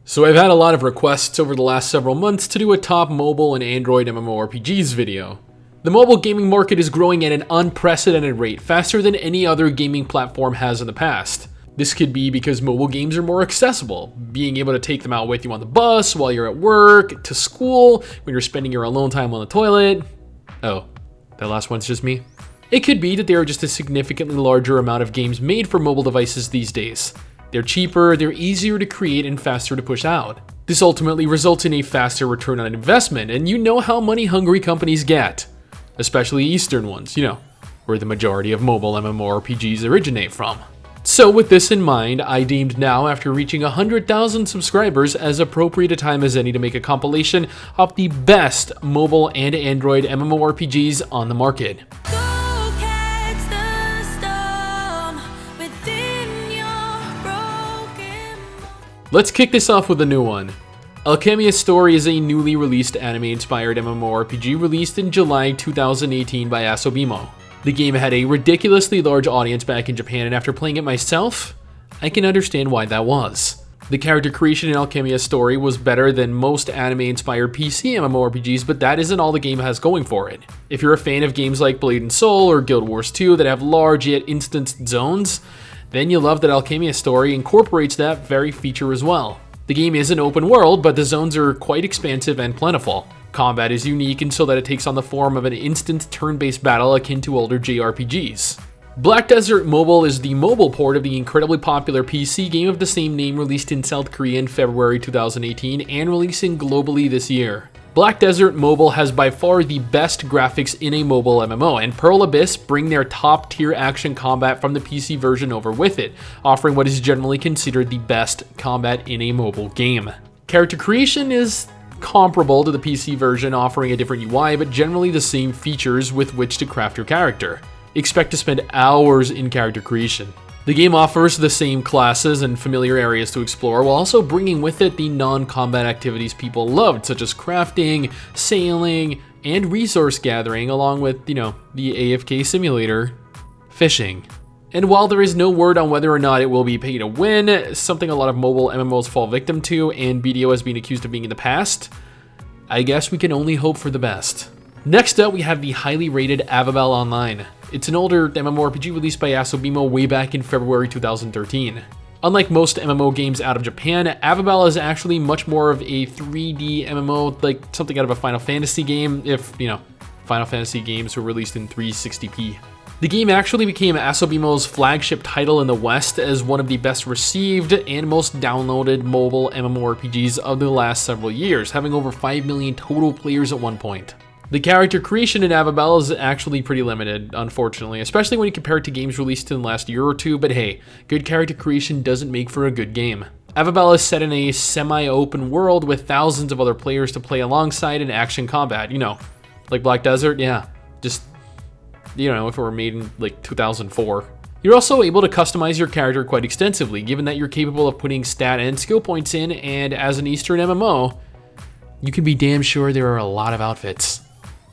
So I've had a lot of requests over the last several months to do a top mobile and Android MMORPGs video. The mobile gaming market is growing at an unprecedented rate, faster than any other gaming platform has in the past. This could be because mobile games are more accessible, being able to take them out with you on the bus, while you're at work, to school, when you're spending your alone time on the toilet. Oh, that last one's just me? It could be that there are just a significantly larger amount of games made for mobile devices these days. They're cheaper, they're easier to create, and faster to push out. This ultimately results in a faster return on investment, and you know how money-hungry companies get. Especially Eastern ones, where the majority of mobile MMORPGs originate from. So with this in mind, I deemed now, after reaching 100,000 subscribers, as appropriate a time as any to make a compilation of the best mobile and Android MMORPGs on the market. Let's kick this off with a new one. Alchemia Story is a newly released anime-inspired MMORPG released in July 2018 by Asobimo. The game had a ridiculously large audience back in Japan, and after playing it myself, I can understand why that was. The character creation in Alchemia Story was better than most anime-inspired PC MMORPGs, but that isn't all the game has going for it. If you're a fan of games like Blade and Soul or Guild Wars 2 that have large yet instanced zones, then you'll love that Alchemia Story incorporates that very feature as well. The game is an open world, but the zones are quite expansive and plentiful. Combat is unique in so that it takes on the form of an instant turn-based battle akin to older JRPGs. Black Desert Mobile is the mobile port of the incredibly popular PC game of the same name, released in South Korea in February 2018 and releasing globally this year. Black Desert Mobile has by far the best graphics in a mobile MMO, and Pearl Abyss bring their top-tier action combat from the PC version over with it, offering what is generally considered the best combat in a mobile game. Character creation is comparable to the PC version, offering a different UI, but generally the same features with which to craft your character. Expect to spend hours in character creation. The game offers the same classes and familiar areas to explore, while also bringing with it the non-combat activities people loved, such as crafting, sailing, and resource gathering, along with, the AFK simulator, fishing. And while there is no word on whether or not it will be pay to win, something a lot of mobile MMOs fall victim to, and BDO has been accused of being in the past, I guess we can only hope for the best. Next up, we have the highly rated Avabel Online. It's an older MMORPG released by Asobimo way back in February 2013. Unlike most MMO games out of Japan, Avabel is actually much more of a 3D MMO, like something out of a Final Fantasy game, if, Final Fantasy games were released in 360p. The game actually became Asobimo's flagship title in the West as one of the best received and most downloaded mobile MMORPGs of the last several years, having over 5 million total players at one point. The character creation in Avabel is actually pretty limited, unfortunately, especially when you compare it to games released in the last year or two, but hey, good character creation doesn't make for a good game. Avabel is set in a semi-open world with thousands of other players to play alongside in action combat, like Black Desert, yeah, just, if it were made in like 2004. You're also able to customize your character quite extensively, given that you're capable of putting stat and skill points in, and as an Eastern MMO, you can be damn sure there are a lot of outfits.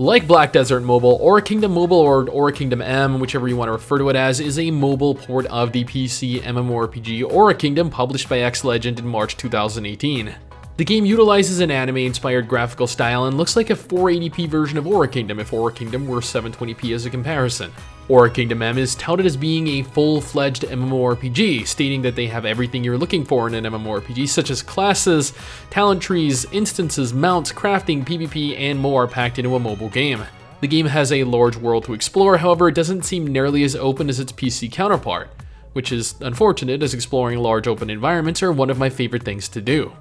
Like Black Desert Mobile, Aura Kingdom Mobile, or Aura Kingdom M, whichever you want to refer to it as, is a mobile port of the PC MMORPG Aura Kingdom, published by X Legend in March 2018. The game utilizes an anime-inspired graphical style and looks like a 480p version of Aura Kingdom if Aura Kingdom were 720p as a comparison. Aura Kingdom M is touted as being a full-fledged MMORPG, stating that they have everything you're looking for in an MMORPG, such as classes, talent trees, instances, mounts, crafting, PvP, and more packed into a mobile game. The game has a large world to explore, however, it doesn't seem nearly as open as its PC counterpart, which is unfortunate, as exploring large open environments are one of my favorite things to do.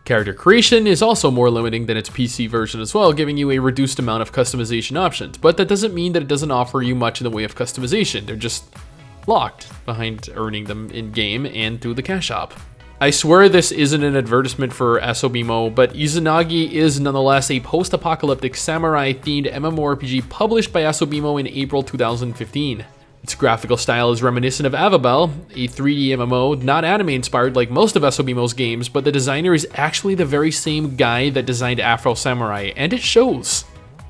Character creation is also more limiting than its PC version as well, giving you a reduced amount of customization options, but that doesn't mean that it doesn't offer you much in the way of customization. They're just locked behind earning them in-game and through the cash shop. I swear this isn't an advertisement for Asobimo, but Izanagi is nonetheless a post-apocalyptic samurai-themed MMORPG published by Asobimo in April 2015. Its graphical style is reminiscent of Avabel, a 3D MMO, not anime-inspired like most of Asobimo's games, but the designer is actually the very same guy that designed Afro Samurai, and it shows.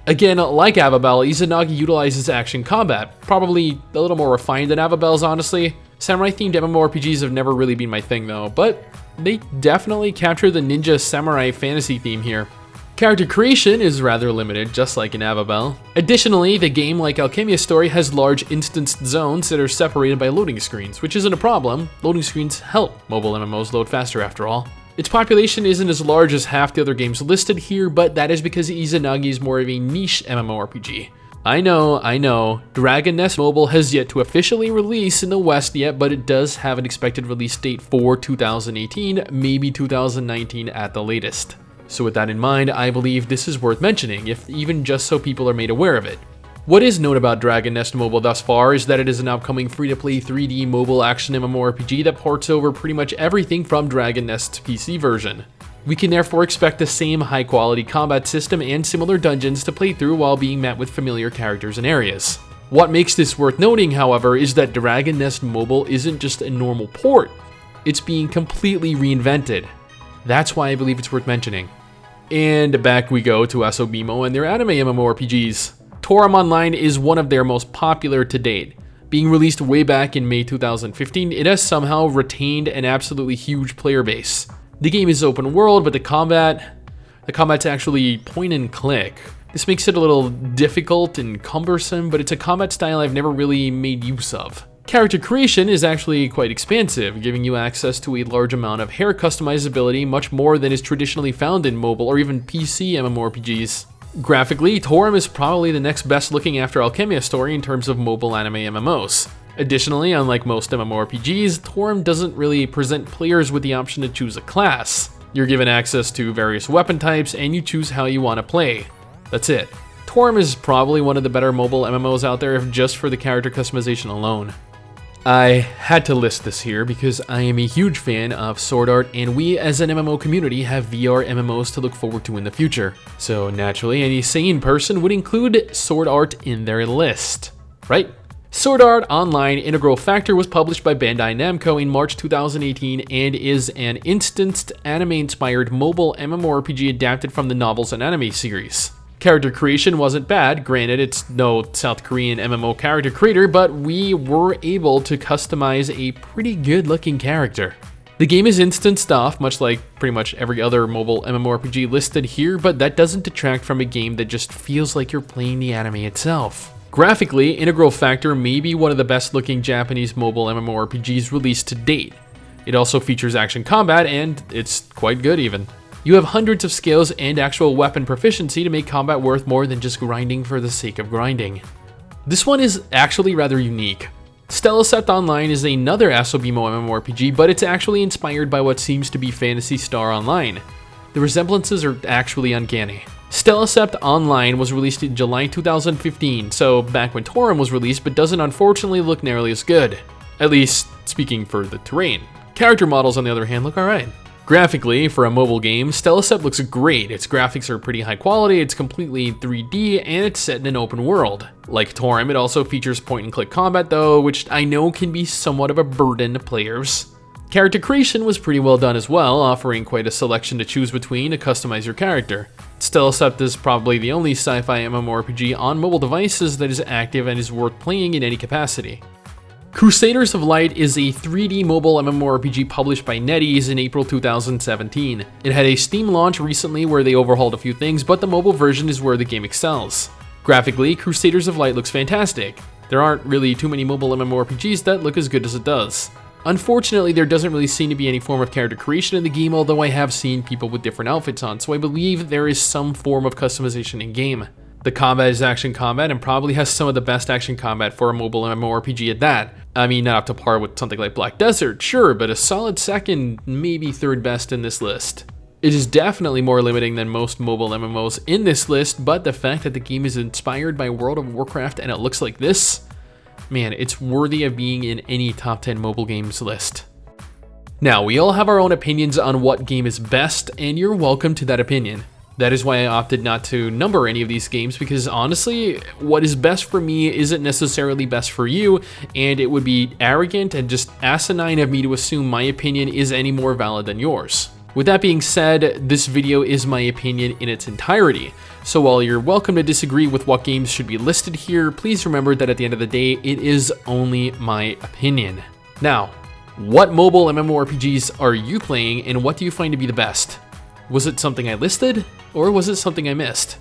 Again, like Avabel, Izanagi utilizes action combat, probably a little more refined than Avabel's, honestly. Samurai-themed MMORPGs have never really been my thing though, but they definitely capture the ninja samurai fantasy theme here. Character creation is rather limited, just like in Avabel. Additionally, the game, like Alchemia Story, has large instanced zones that are separated by loading screens, which isn't a problem. Loading screens help mobile MMOs load faster after all. Its population isn't as large as half the other games listed here, but that is because Izanagi is more of a niche MMORPG. I know, Dragon Nest Mobile has yet to officially release in the West yet, but it does have an expected release date for 2018, maybe 2019 at the latest. So with that in mind, I believe this is worth mentioning, if even just so people are made aware of it. What is known about Dragon Nest Mobile thus far is that it is an upcoming free-to-play 3D mobile action MMORPG that ports over pretty much everything from Dragon Nest's PC version. We can therefore expect the same high-quality combat system and similar dungeons to play through while being met with familiar characters and areas. What makes this worth noting, however, is that Dragon Nest Mobile isn't just a normal port, it's being completely reinvented. That's why I believe it's worth mentioning. And back we go to Asobimo and their anime MMORPGs. Toram Online is one of their most popular to date. Being released way back in May 2015, it has somehow retained an absolutely huge player base. The game is open world, but the combat's actually point and click. This makes it a little difficult and cumbersome, but it's a combat style I've never really made use of. Character creation is actually quite expansive, giving you access to a large amount of hair customizability, much more than is traditionally found in mobile or even PC MMORPGs. Graphically, Toram is probably the next best looking after Alchemia Story in terms of mobile anime MMOs. Additionally, unlike most MMORPGs, Toram doesn't really present players with the option to choose a class. You're given access to various weapon types and you choose how you want to play. That's it. Toram is probably one of the better mobile MMOs out there if just for the character customization alone. I had to list this here because I am a huge fan of Sword Art, and we as an MMO community have VR MMOs to look forward to in the future. So naturally, any sane person would include Sword Art in their list, right? Sword Art Online Integral Factor was published by Bandai Namco in March 2018 and is an instanced anime-inspired mobile MMORPG adapted from the novels and anime series. Character creation wasn't bad, granted it's no South Korean MMO character creator, but we were able to customize a pretty good looking character. The game is instanced off, much like pretty much every other mobile MMORPG listed here, but that doesn't detract from a game that just feels like you're playing the anime itself. Graphically, Integral Factor may be one of the best looking Japanese mobile MMORPGs released to date. It also features action combat, and it's quite good even. You have hundreds of skills and actual weapon proficiency to make combat worth more than just grinding for the sake of grinding. This one is actually rather unique. Stellacept Online is another Asobimo MMORPG, but it's actually inspired by what seems to be Phantasy Star Online. The resemblances are actually uncanny. Stellacept Online was released in July 2015, so back when Toram was released, but doesn't unfortunately look nearly as good. At least, speaking for the terrain. Character models, on the other hand, look alright. Graphically, for a mobile game, Stellacept looks great. Its graphics are pretty high quality, it's completely 3D, and it's set in an open world. Like Toram, it also features point-and-click combat though, which I know can be somewhat of a burden to players. Character creation was pretty well done as well, offering quite a selection to choose between to customize your character. Stellacept is probably the only sci-fi MMORPG on mobile devices that is active and is worth playing in any capacity. Crusaders of Light is a 3D mobile MMORPG published by NetEase in April 2017. It had a Steam launch recently where they overhauled a few things, but the mobile version is where the game excels. Graphically, Crusaders of Light looks fantastic. There aren't really too many mobile MMORPGs that look as good as it does. Unfortunately, there doesn't really seem to be any form of character creation in the game, although I have seen people with different outfits on, so I believe there is some form of customization in game. The combat is action combat and probably has some of the best action combat for a mobile MMORPG at that. I mean, not up to par with something like Black Desert, sure, but a solid second, maybe third best in this list. It is definitely more limiting than most mobile MMOs in this list, but the fact that the game is inspired by World of Warcraft and it looks like this, man, it's worthy of being in any top 10 mobile games list. Now, we all have our own opinions on what game is best, and you're welcome to that opinion. That is why I opted not to number any of these games, because honestly, what is best for me isn't necessarily best for you, and it would be arrogant and just asinine of me to assume my opinion is any more valid than yours. With that being said, this video is my opinion in its entirety, so while you're welcome to disagree with what games should be listed here, please remember that at the end of the day, it is only my opinion. Now, What mobile MMORPGs are you playing, and what do you find to be the best? Was it something I listed, or was it something I missed?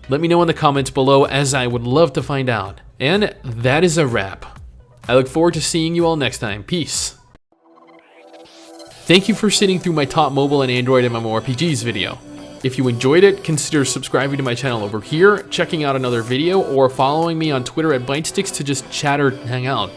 Let me know in the comments below, as I would love to find out. And that is a wrap. I look forward to seeing you all next time. Peace. Thank you for sitting through my top mobile and Android MMORPGs video. If you enjoyed it, consider subscribing to my channel over here, checking out another video, or following me on Twitter at ByteSticks to just chat or hang out.